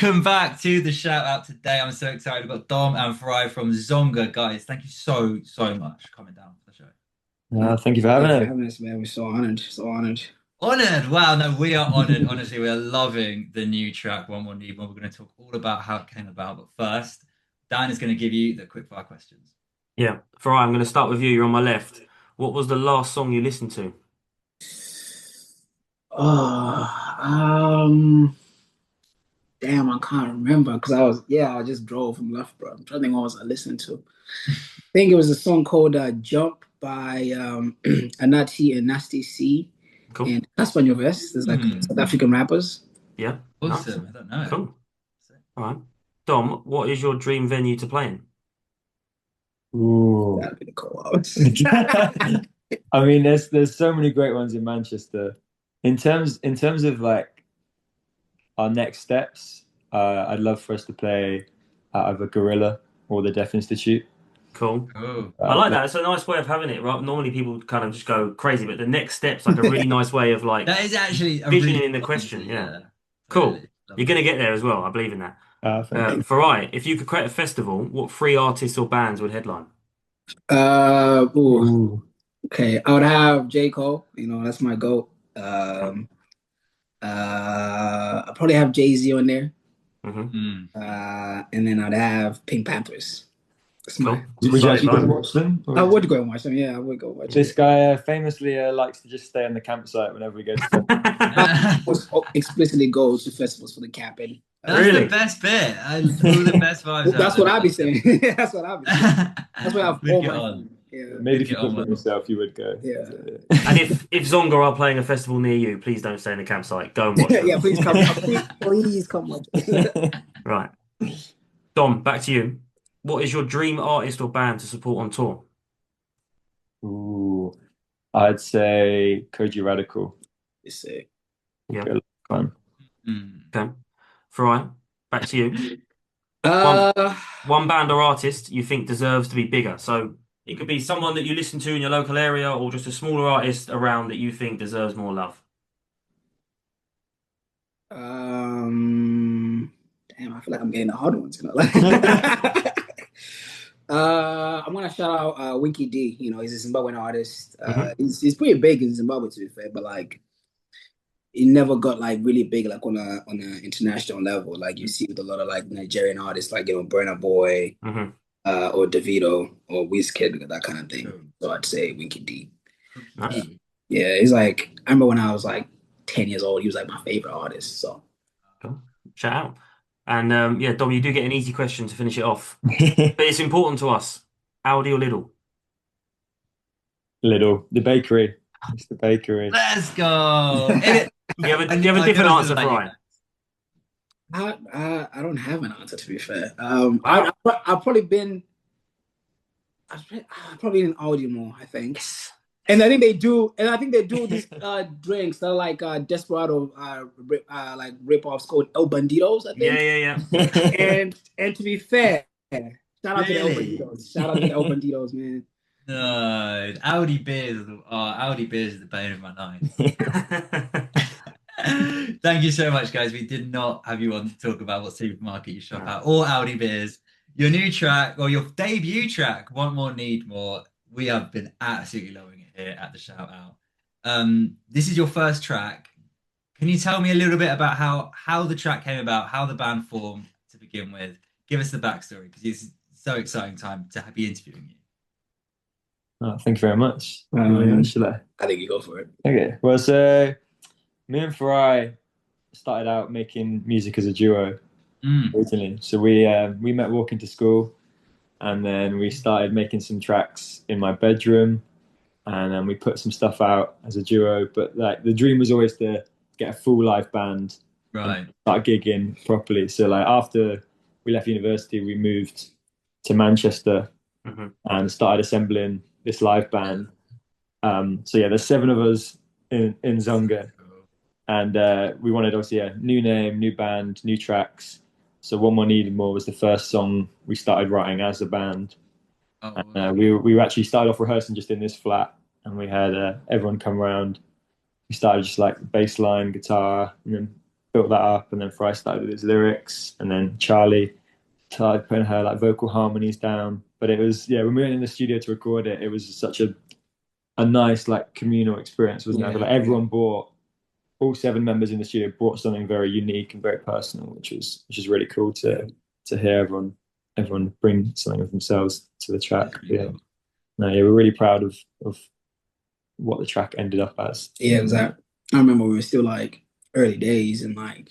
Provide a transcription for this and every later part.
Welcome back to the shout out today. I'm so excited. We've got Dom and Farai from Zonga. Guys, thank you so much for coming down for the show. Thank you for having Thanks for us. having us, man. We're so honored. So honored. Honored. Wow, no, we are honored. Honestly, we are loving the new track, One More Need One. We're going to talk all about how it came about. But first, Dan is going to give you the quick fire questions. Yeah, Farai, I'm going to start with you. You're on my left. What was the last song you listened to? Oh, damn, I can't remember because I just drove from Loughborough. I'm trying to think what was I listening to. I think it was a song called "Jump" by Anati and Nasty C Cool. and Casper Nyovest. There's like Hmm. South African rappers. Yeah, nice. Awesome. I don't know. Cool. All right. Dom, what is your dream venue to play in? Ooh. That'd be the co-ops. I mean, there's so many great ones in Manchester. In terms of like our next steps, I'd love for us to play out of a Gorilla or the Deaf Institute. Cool. Oh, I like that. It's a nice way of having it, right? Normally people kind of just go crazy, but the next step's like a really nice way of like that is actually a visioning really in the good question. answer, Yeah. Cool. Totally. Love You're it. going to get there as well. I believe in that. Thank you. Farai, if you could create a festival, what three artists or bands would headline? Ooh, Ooh. okay. I would have J. Cole. That's my goat. Okay. I'll probably have Jay-Z on there. Hmm. Mm. And then I'd have Pink Panthers. That's Cool. Would you actually go and Solid watch them? I would go and watch them. Yeah, I would go watch This it. guy famously likes to just stay on the campsite whenever he goes to. vote. Explicitly go to festivals for the camping. That's Really? the best bit. All the best vibes. That's what I'd be saying. That's what I'd be saying. That's why I've We'd all get my on. yeah. Maybe if Get you could on for with it. yourself, you would go. Yeah. And if Zonga are playing a festival near you, please don't stay in the campsite. Go and watch them. Yeah, please come. Please come watch. Right. Dom, back to you. What is your dream artist or band to support on tour? Ooh, I'd say Koji Radical. It's sick. Yeah. Good fun. Mm. Okay. Farai, back to you. Uh, One band or artist you think deserves to be bigger. So it could be someone that you listen to in your local area or just a smaller artist around that you think deserves more love. damn, I feel like I'm getting the hard ones. I'm gonna shout out Winky D. He's a Zimbabwean artist. Hmm. He's pretty big in Zimbabwe to be fair, but like he never got like really big like on an international level. Like you see with a lot of like Nigerian artists like Burna Boy, Hmm. or Davido or Wizkid, that kind of thing. Cool. So I'd say Winky D. Nice. Yeah, he's like I remember when I was like 10 years old, he was like my favorite artist. So Cool. Shout out. And yeah, Dom, you do get an easy question to finish it off. But it's important to us. Aldi or Lidl? Little, the bakery. It's the bakery. Let's go. Do you have a different answer, Brian? I don't have an answer to be fair. I've probably been I've probably been Audi more, I think. Yes. And I think they do these drinks that are like Desperado like rip-offs called El Banditos, I think. Yeah. And to be fair, shout out to the El Really? Banditos. Shout out to the El Banditos, man. No, Audi beers. Audi beers is the bane of my night. Thank you so much, guys. We did not have you on to talk about what supermarket you shop at or Audi beers. Your new track, or your debut track, Want More, Need More. We have been absolutely loving it here at the shout out. This is your first track. Can you tell me a little bit about how the track came about, how the band formed to begin with? Give us the backstory because it's so exciting time to be interviewing you. Oh, thank you very much. Should I? I think you go for it. Okay. Well, so me and Farai started out making music as a duo originally. So we met walking to school, and then we started making some tracks in my bedroom, and then we put some stuff out as a duo. But like the dream was always to get a full live band, Right. and start gigging properly. So like after we left university, we moved to Manchester and started assembling this live band. So yeah, there's 7 of us in Zonga, and we wanted obviously a new name, new band, new tracks. So One More Needed More was the first song we started writing as a band. Oh, And we actually started off rehearsing just in this flat, and we had everyone come around. We started just like bass line, guitar, and then built that up, and then Fry started with his lyrics, and then Charlie started putting her like vocal harmonies down. But it was, yeah, when we went in the studio to record it, it was such a nice like communal experience, wasn't it? Like everyone brought, all 7 members in the studio brought something very unique and very personal, which is really cool to hear everyone bring something of themselves to the track. Yeah. No, yeah, we're really proud of what the track ended up as. Yeah, exactly. I remember we were still like early days, and like,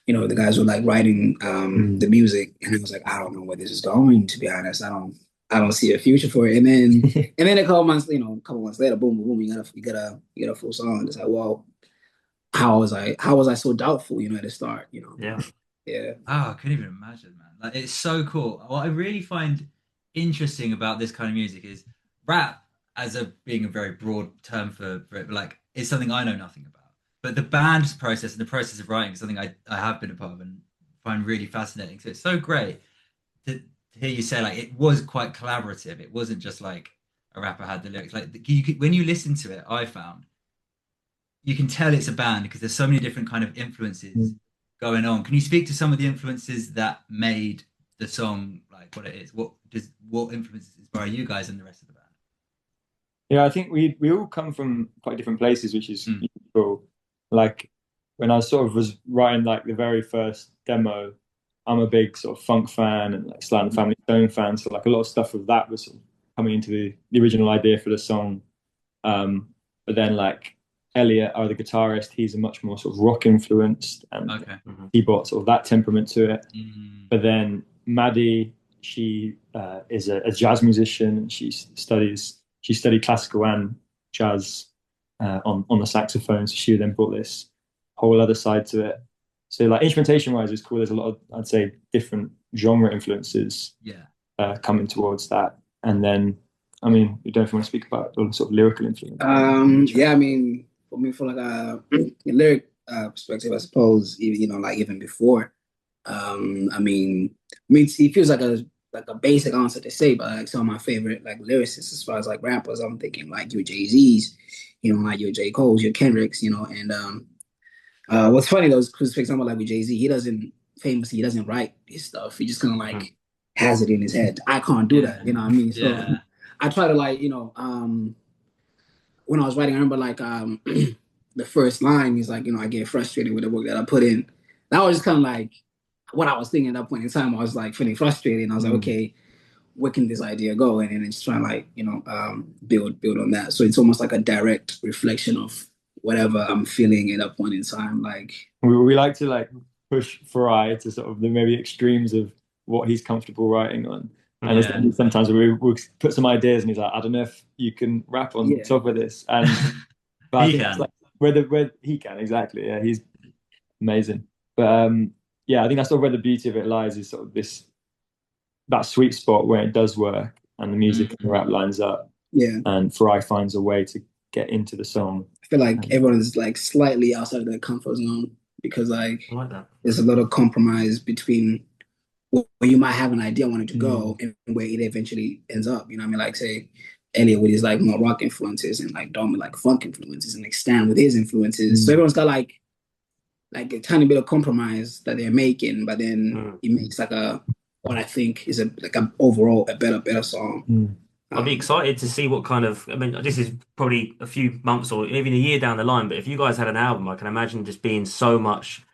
you know, the guys were like writing the music, and I was like, I don't know where this is going, to be honest. I don't see a future for it. And then a couple months later, boom, boom, you got a full song. It's like, well, how was I so doubtful, you know, at the start, you know? Yeah. Yeah. Oh, I couldn't even imagine, man. Like, it's so cool. What I really find interesting about this kind of music is rap, as being a very broad term for it, but like, it's something I know nothing about. But the band's process and the process of writing is something I have been a part of and find really fascinating. So it's so great to hear you say like it was quite collaborative. It wasn't just like a rapper had the lyrics. Like when you listen to it, I found you can tell it's a band because there's so many different kind of influences going on. Can you speak to some of the influences that made the song like what it is? What influences inspire you guys and the rest of the band? Yeah, I think we all come from quite different places, which is cool. Like when I was writing like the very first demo, I'm a big sort of funk fan and like Sly and the Family Stone fan. So like a lot of stuff of that was sort of coming into the original idea for the song. But then like Elliot, the guitarist, he's a much more sort of rock influenced, and he brought sort of that temperament to it. But then Maddie, she is a jazz musician, and she studied classical and jazz on the saxophone. So she then brought this whole other side to it. So like instrumentation wise, it's cool. There's a lot of, I'd say, different genre influences coming towards that. And then, I mean, you don't want to speak about all the sort of lyrical influence. Yeah, I mean, for me, for like a lyric perspective, I suppose, you know, like even before, I mean, it feels like a basic answer to say, but like some of my favorite like lyricists as far as like rappers, I'm thinking like your Jay-Z's, you know, like your J. Cole's, your Kendrick's, you know, and what's funny though is because, for example, like with Jay-Z, he doesn't write his stuff. He just kind of like has it in his head. I can't do that, you know what I mean? So I try to like, you know, when I was writing, I remember like the first line is like, you know, I get frustrated with the work that I put in. That was just kind of like what I was thinking at that point in time. I was like feeling frustrated, and I was like, okay, where can this idea go? And then it's trying to like, you know, build on that. So it's almost like a direct reflection of whatever I'm feeling at that point in time. Like we like to like push Farai to sort of the maybe extremes of what he's comfortable writing on. And sometimes we'll put some ideas, and he's like, I don't know if you can rap on top of this. And but he can. Like, where he can, exactly. Yeah, he's amazing. But yeah, I think that's sort of where the beauty of it lies, is sort of that sweet spot where it does work and the music and the rap lines up. Yeah. And Farai finds a way to get into the song. I feel like everyone is like slightly outside of their comfort zone, because like there's a lot of compromise between where you might have an idea wanting to go and where it eventually ends up. You know what I mean? Like say Elliot with his like more rock influences, and like Dom with like funk influences, and like Stan with his influences. So everyone's got like a tiny bit of compromise that they're making, but then it makes like what I think is overall a better song. I'll be excited to see what kind of, I mean, this is probably a few months or even a year down the line, but if you guys had an album, I can imagine just being so much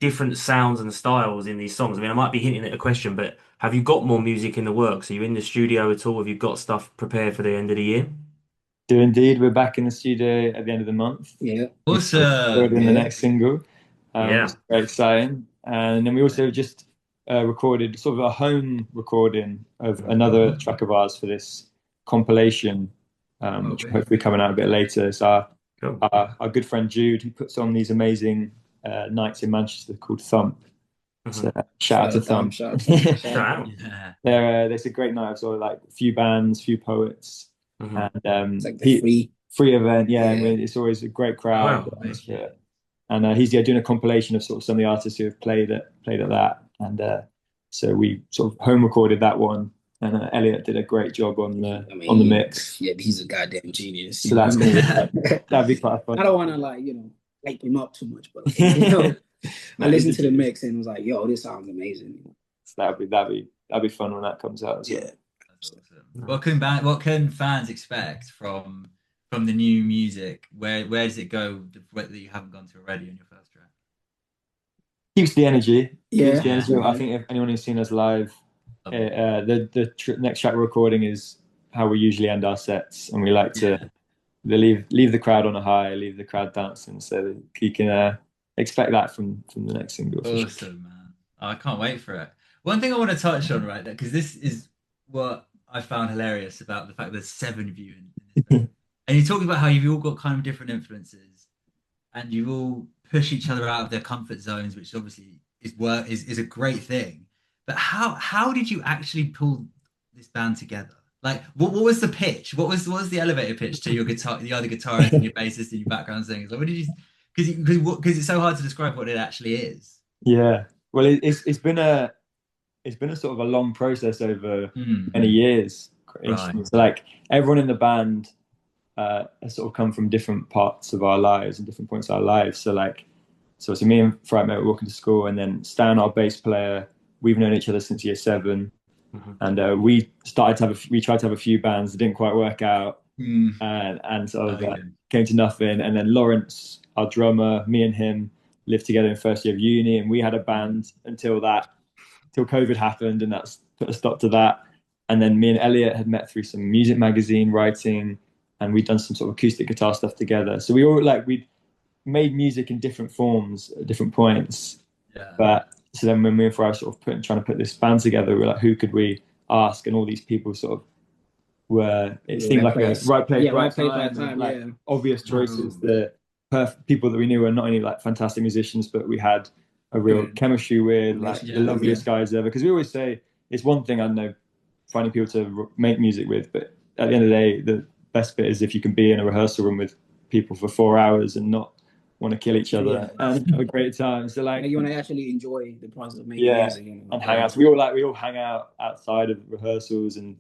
different sounds and styles in these songs. I mean, I might be hinting at a question, but have you got more music in the works? Are you in the studio at all? Have you got stuff prepared for the end of the year? Do indeed. We're back in the studio at the end of the month. Yeah. Awesome. In the next single. Yeah. Very exciting. And then we also just recorded sort of a home recording of another track of ours for this compilation, which will hopefully coming out a bit later. It's our good friend Jude, who puts on these amazing nights in Manchester called Thump. So, shout out to Thump. There's a great night. So like a few bands, few poets, and it's like the free event. Yeah, and it's always a great crowd. Wow. And he's doing a compilation of sort of some of the artists who have played at that, and so we sort of home recorded that one. And Elliot did a great job on the mix. Yeah, he's a goddamn genius. So that'd be quite fun. I don't want to like, you know, hype him up too much, but you know, No, I listened it's to the a- mix and was like, yo, this sounds amazing. that'd be fun when that comes out as well. Yeah. That's awesome. What can fans expect from the new music? Where does it go that you haven't gone to already on your first track? Keeps the energy. Yeah. Keeps the energy. Yeah. I think if anyone who's seen us live, Love the next track we're recording is how we usually end our sets, and we like Yeah. to leave the crowd on a high, leave the crowd dancing, so that you can expect that from the next single. For sure. Awesome, man. Oh, I can't wait for it. One thing I want to touch on right there, because this is what I found hilarious about the fact there's 7 of you in this band. And you're talking about how you've all got kind of different influences and you all push each other out of their comfort zones, which obviously is a great thing. But how did you actually pull this band together? Like, what was the pitch? What was the elevator pitch to your guitar, the other guitarist and your bassist and your background singers? Like, what did you? Because it's so hard to describe what it actually is. Yeah. Well, it's been a sort of a long process over many years. Right. So like everyone in the band has sort of come from different parts of our lives and different points of our lives. So me and Farai met walking to school, and then Stan, our bass player, we've known each other since year 7. And we tried to have a few bands that didn't quite work out, and sort of came to nothing. And then Lawrence, our drummer, me and him lived together in first year of uni, and we had a band until COVID happened, and that's put a stop to that. And then me and Elliot had met through some music magazine writing, and we'd done some sort of acoustic guitar stuff together. So we made music in different forms at different points. Yeah. But so then when we were sort of trying to put this band together, we were like, who could we ask? And all these people sort of were, it seemed like a right place, right time, like obvious choices. The people that we knew were not only like fantastic musicians, but we had a real chemistry with, like the loveliest guys ever. Because we always say it's one thing, I know, finding people to make music with, but at the end of the day, the best bit is if you can be in a rehearsal room with people for 4 hours and not want to kill each other and have a great time. So like you want to actually enjoy the process of making music, and hang out. So we all hang out outside of rehearsals and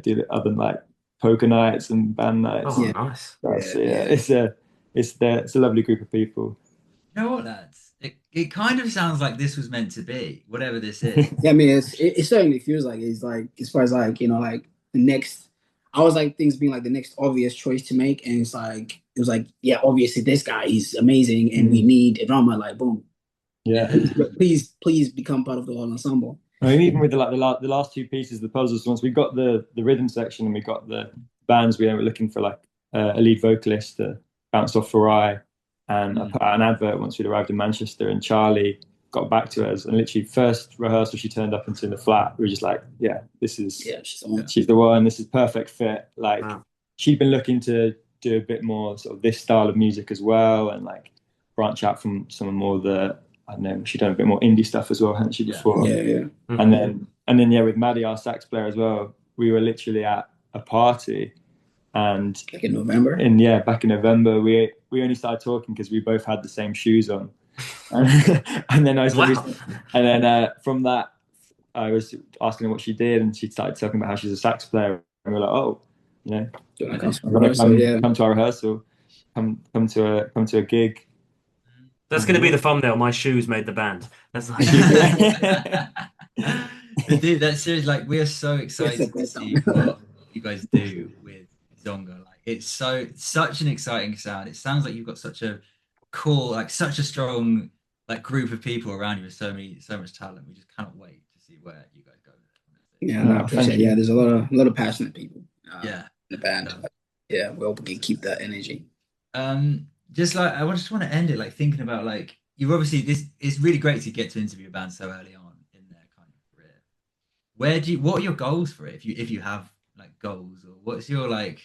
do the other like poker nights and band nights. Oh, nice. It's a lovely group of people. You know what, lads? It kind of sounds like this was meant to be, whatever this is. Yeah, I mean, it certainly feels like it's like, as far as like, like the next. I was like things being like the next obvious choice to make, and it was like, yeah, obviously this guy is amazing, and we need a drummer. Like, boom, yeah. Please become part of the whole ensemble. I mean, even with the last 2 pieces, the puzzles, once we got the rhythm section and we got the bands, we were looking for like a lead vocalist to bounce off Farai, and I put out an advert once we'd arrived in Manchester, and Charlie got back to us, and literally first rehearsal she turned up into the flat, we were just like, yeah, this is she's the one, this is perfect fit. Like she'd been looking to do a bit more sort of this style of music as well, and like branch out from some more of the, I don't know, she'd done a bit more indie stuff as well, hadn't she, before? And then with Maddie, our sax player as well, we were literally at a party, and like in November, back in November, we only started talking because we both had the same shoes on. And then from that, I was asking her what she did, and she started talking about how she's a sax player, and we were like, oh, come to our rehearsal, come to a gig. That's going to be the thumbnail. My shoes made the band. That's nice. Dude, that's serious. Like, we are so excited to see what you guys do with Zonga. Like, it's such an exciting sound. It sounds like you've got such a cool, like such a strong like group of people around you with so much talent. We just cannot wait to see where you guys go. I appreciate it. Yeah, there's a lot of passionate people. In the band. Yeah, we hope we can keep that energy. Just like I just want to end it like thinking about like you obviously it's really great to get to interview a band so early on in their kind of career. What are your goals for it if you have like goals, or what's your like?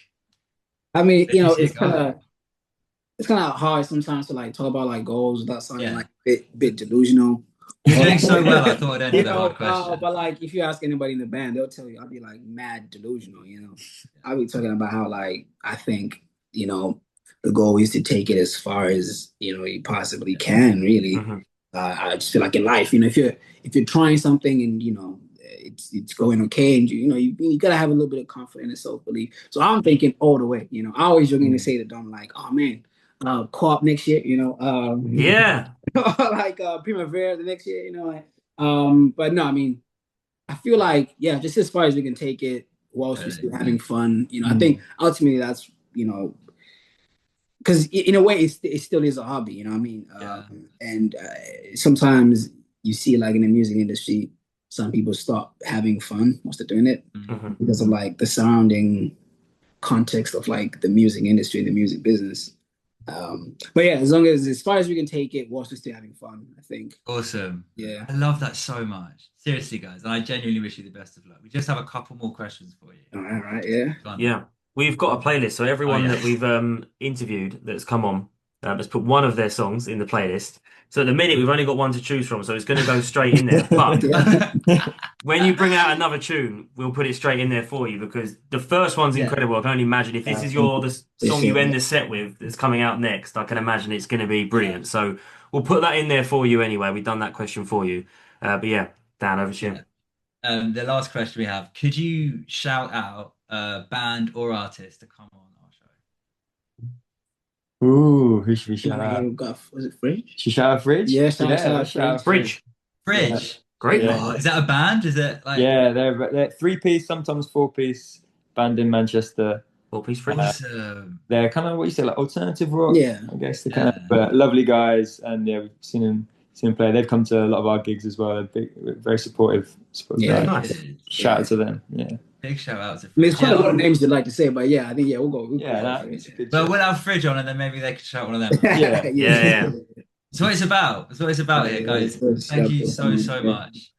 I mean, it's kind of hard sometimes to like talk about like goals without sounding like a bit delusional. You're doing so well. I thought I'd end with a hard question. But like, if you ask anybody in the band, they'll tell you I'll be like mad delusional. I'll be talking about how like I think the goal is to take it as far as you possibly can. Really, I just feel like in life, if you're trying something and it's going okay, and you gotta have a little bit of confidence and self-belief. So I'm thinking all the way. I always jokingly say to Dom like, oh man, Co-op next year, Yeah. like Primavera the next year, but no, I mean, I feel like, yeah, just as far as we can take it whilst we're still having fun, I think ultimately that's, because in a way it still is a hobby, you know what I mean? And sometimes you see like in the music industry, some people stop having fun once they're doing it because of like the surrounding context of like the music industry, the music business. But yeah, as far as we can take it whilst we're still having fun, I think. Awesome. Yeah. I love that so much. Seriously, guys. And I genuinely wish you the best of luck. We just have a couple more questions for you. All right, yeah. Yeah. We've got a playlist, so everyone that we've interviewed that's come on has put one of their songs in the playlist. So at the minute, we've only got one to choose from, so it's going to go straight in there. But when you bring out another tune, we'll put it straight in there for you because the first one's incredible. I can only imagine if this is the song you end the set with that's coming out next, I can imagine it's going to be brilliant. So we'll put that in there for you anyway. We've done that question for you. But yeah, Dan, over to you. The last question we have, could you shout out a band or artist to come on our show? Ooh, who should we shout out? Was it Fridge? Should we shout out Fridge? Yeah, shout out Fridge. Fridge. Great. Oh, is that a band? Is it like they're 3-piece, sometimes 4-piece band in Manchester. 4-piece Fridge. They're kind of what you say, like alternative rock. Yeah. I guess they're kind of but lovely guys, and yeah, we've seen them play. They've come to a lot of our gigs as well. They're very supportive guys. Nice. Shout out to them. Yeah. Big shout out to Fridge. I mean, there's quite a lot of names you'd like to say, but yeah, I think we'll go. But we'll have Fridge on, and then maybe they could shout one of them. Yeah. That's what it's about. That's what it's about here, guys. Thank you so much.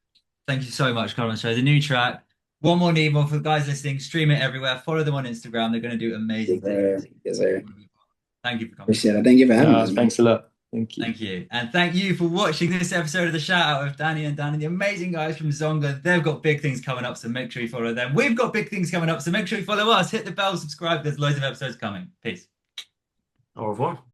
Thank you so much, Colin. So the new track, One More Need More, for the guys listening. Stream it everywhere. Follow them on Instagram. They're going to do amazing things. Yes, sir. Thank you for coming. Appreciate it. Thank you for having us. Thanks a lot. Thank you. Thank you. And thank you for watching this episode of The Shout Out with Danny and Danny, the amazing guys from Zonga. They've got big things coming up, so make sure you follow them. We've got big things coming up, so make sure you follow us. Hit the bell, subscribe. There's loads of episodes coming. Peace. Au revoir.